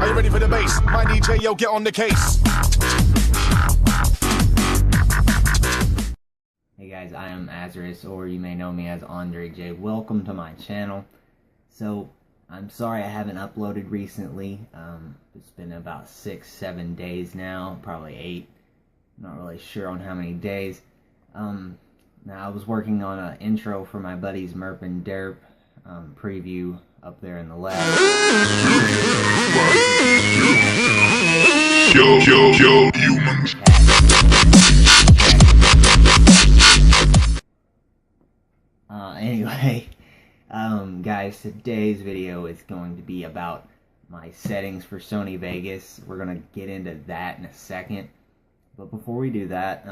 Are you ready for the bass? My DJ, yo, get on the case. Hey guys, I am Azarus, or you may know me as Andre J. Welcome to my channel. So, I'm sorry I haven't uploaded recently. It's been about 6-7 days now, probably 8. Not really sure on how many days. Now I was working on an intro for my buddy's Merp and Derp preview up there in the lab. Yo, humans. Anyway, guys, today's video is going to be about my settings for Sony Vegas. We're going to get into that in a second. But before we do that,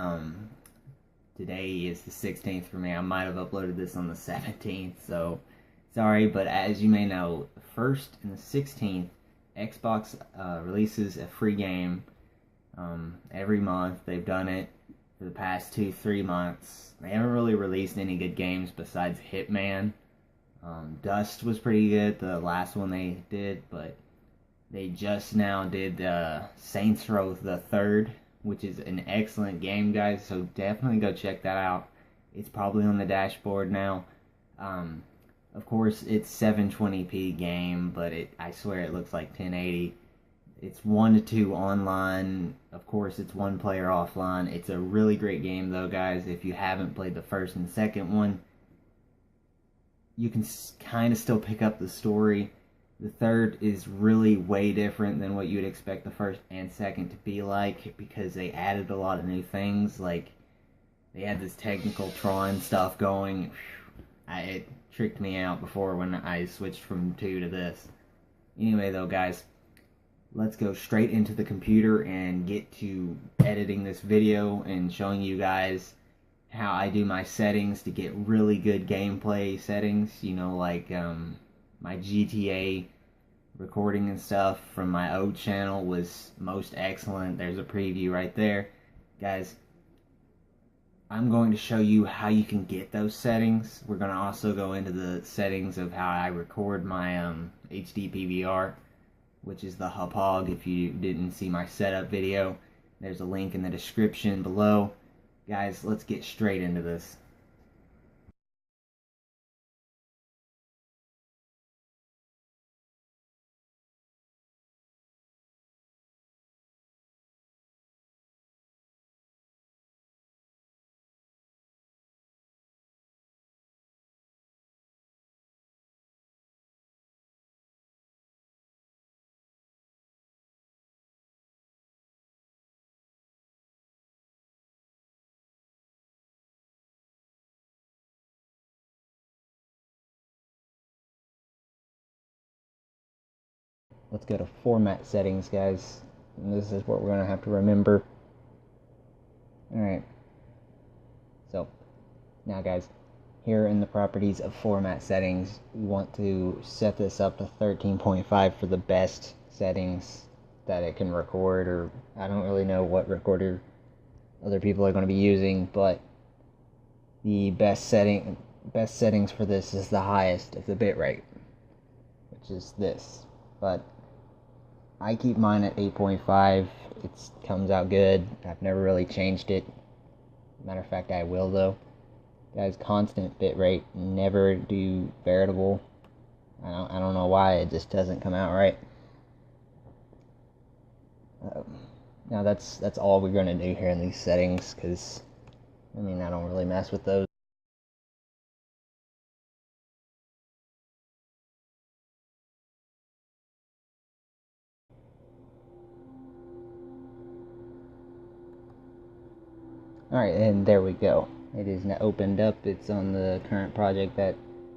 today is the 16th for me. I might have uploaded this on the 17th, so sorry. But as you may know, the 1st and the 16th, Xbox releases a free game every month. They've done it for the past 2-3 months. They haven't really released any good games besides Hitman. Dust was pretty good, the last one they did, but they just now did Saints Row the 3rd, which is an excellent game, guys, so definitely go check that out. It's probably on the dashboard now. Of course, it's 720p game, but I swear it looks like 1080. It's 1-2 online. Of course, it's 1 player offline. It's a really great game, though, guys. If you haven't played the first and second one, you can kind of still pick up the story. The third is really way different than what you'd expect the first and second to be like, because they added a lot of new things. Like, they had this technical Tron stuff going. It tricked me out before when I switched from 2 to this. Anyway, though, guys, let's go straight into the computer and get to editing this video and showing you guys how I do my settings to get really good gameplay settings. You know, like my GTA recording and stuff from my old channel was most excellent. There's a preview right there. Guys, I'm going to show you how you can get those settings. We're going to also go into the settings of how I record my HD PVR, which is the Hauppauge. If you didn't see my setup video, there's a link in the description below. Guys, let's get straight into this. Let's go to format settings, guys. And this is what we're going to have to remember. Alright. So, now guys, here in the properties of format settings, we want to set this up to 13.5 for the best settings that it can record, or I don't really know what recorder other people are going to be using, but the best settings for this is the highest of the bitrate, which is this. But I keep mine at 8.5. It comes out good. I've never really changed it. Matter of fact, I will, though. Guys, constant bitrate. Never do variable. I don't know why. It just doesn't come out right. Now that's all we're going to do here in these settings, because, I mean, I don't really mess with those. Alright, and there we go. It is now opened up. It's on the current project that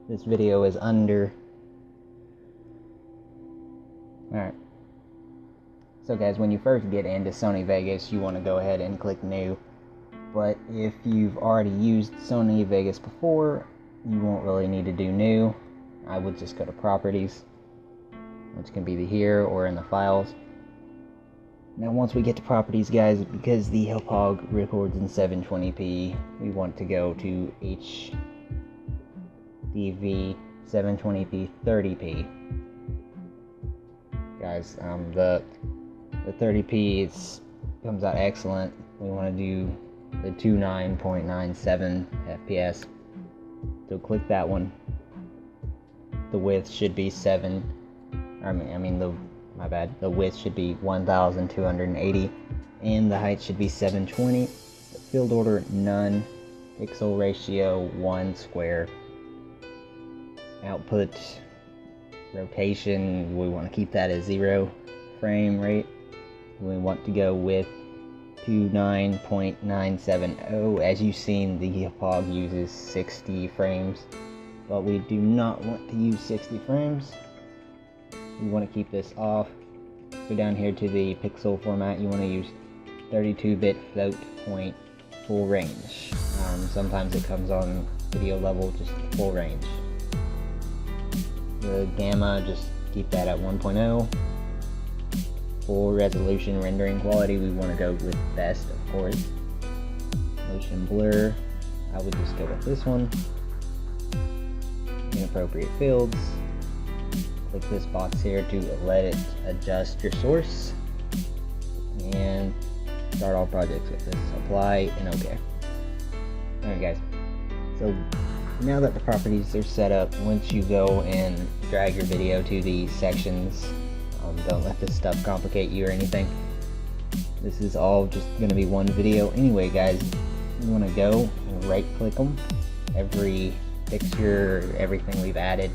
this video is under. Alright. So guys, when you first get into Sony Vegas, you want to go ahead and click New. But if you've already used Sony Vegas before, you won't really need to do New. I would just go to Properties, which can be here or in the Files. Now once we get to Properties, guys, because the Hauppauge records in 720p, we want to go to HDV 720p 30p. guys. The 30p comes out excellent. We want to do the 29.97 FPS. So click that one. The width should be the width should be 1280 and the height should be 720. The field order none. Pixel ratio 1 square. Output rotation, we want to keep that at 0. Frame rate, we want to go with 29.970. As you've seen, the Hauppauge uses 60 frames, but we do not want to use 60 frames. We want to keep this off. Go down here to the pixel format. You want to use 32-bit float point full range. Sometimes it comes on video level, just full range. The gamma, just keep that at 1.0. Full resolution rendering quality, we want to go with best, of course. Motion blur, I would just go with this one. Inappropriate fields. Click this box here to let it adjust your source. And start all projects with this. Apply and OK. Alright guys, so now that the properties are set up, once you go and drag your video to the sections, don't let this stuff complicate you or anything. This is all just going to be one video anyway, guys. You want to go and right click them, every picture, everything we've added,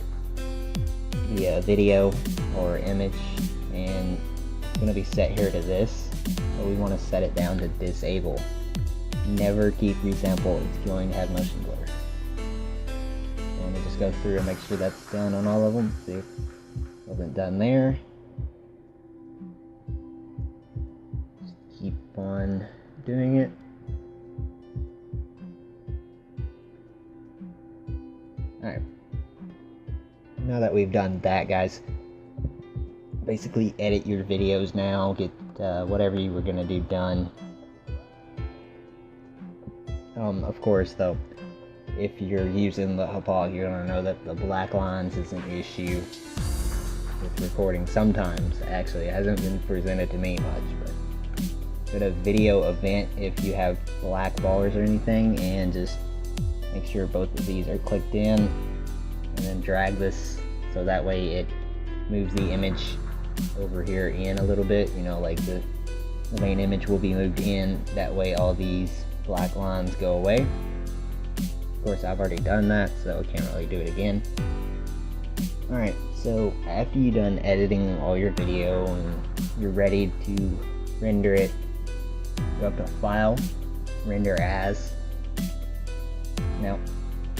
the video or image, and it's going to be set here to this, so we want to set it down to disable. Never keep resample, it's going to have motion blur. So let me just go through and make sure that's done on all of them. See if it wasn't done there. Just keep on doing it. Alright. Now that we've done that, guys, basically edit your videos now, get whatever you were going to do done. Of course, though, if you're using the Hauppauge, you're going to know that the black lines is an issue with recording sometimes. Actually, it hasn't been presented to me much, but go to video event if you have black bars or anything, and just make sure both of these are clicked in, and then drag this so that way it moves the image over here in a little bit, you know, like the main image will be moved in, that way all these black lines go away. Of course, I've already done that, so I can't really do it again. Alright, so after you're done editing all your video and you're ready to render it, go up to File, Render As. Now,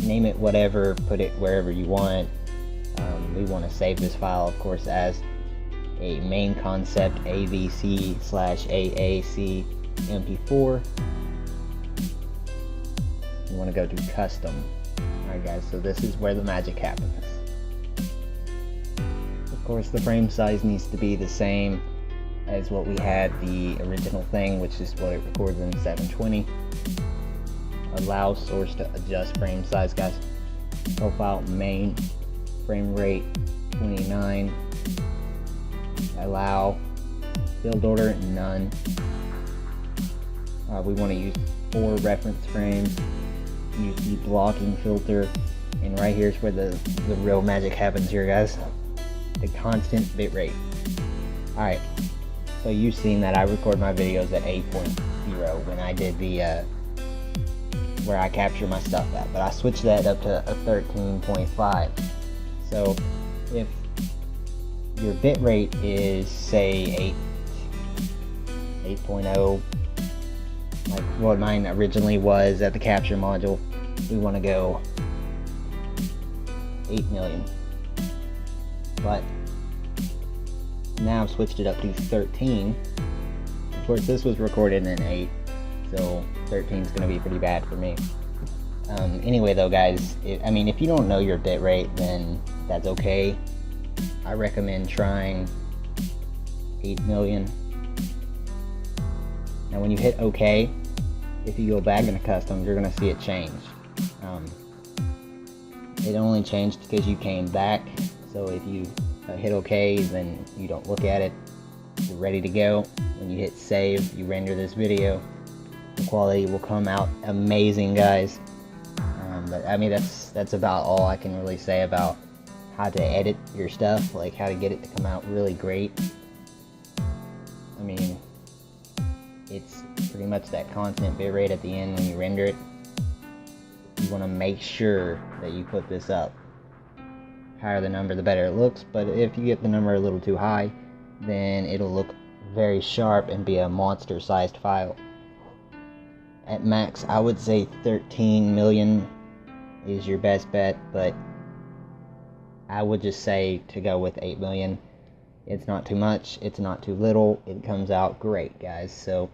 name it whatever, put it wherever you want. We want to save this file, of course, as a main concept AVC/AAC MP4. You want to go to custom. Alright guys, so this is where the magic happens. Of course, the frame size needs to be the same as what we had the original thing, which is what it records in 720. Allow source to adjust frame size, guys. Profile main, frame rate 29. Allow build order none. We want to use 4 reference frames. Use the blocking filter, and right here's where the real magic happens here, guys. The constant bitrate. Alright, so you've seen that I record my videos at 8.0 when I did the where I capture my stuff at, but I switched that up to a 13.5. So if your bitrate is say 8.0, like what mine originally was at the capture module, we want to go 8 million. But now I've switched it up to 13. Of course, this was recorded in 8, so 13 is going to be pretty bad for me. Anyway, though, guys, if you don't know your bitrate, then that's okay. I recommend trying 8 million. Now, when you hit OK, if you go back into custom, you're going to see it change. It only changed because you came back. So if you hit OK, then you don't look at it. You're ready to go. When you hit save, you render this video. The quality will come out amazing, guys. But I mean, that's about all I can really say about how to edit your stuff, like how to get it to come out really great. I mean, it's pretty much that constant bitrate at the end when you render it. You want to make sure that you put this up. Higher the number, the better it looks, but if you get the number a little too high, then it'll look very sharp and be a monster-sized file. At max, I would say 13 million is your best bet, but I would just say to go with 8 million. It's not too much, it's not too little, it comes out great, guys. So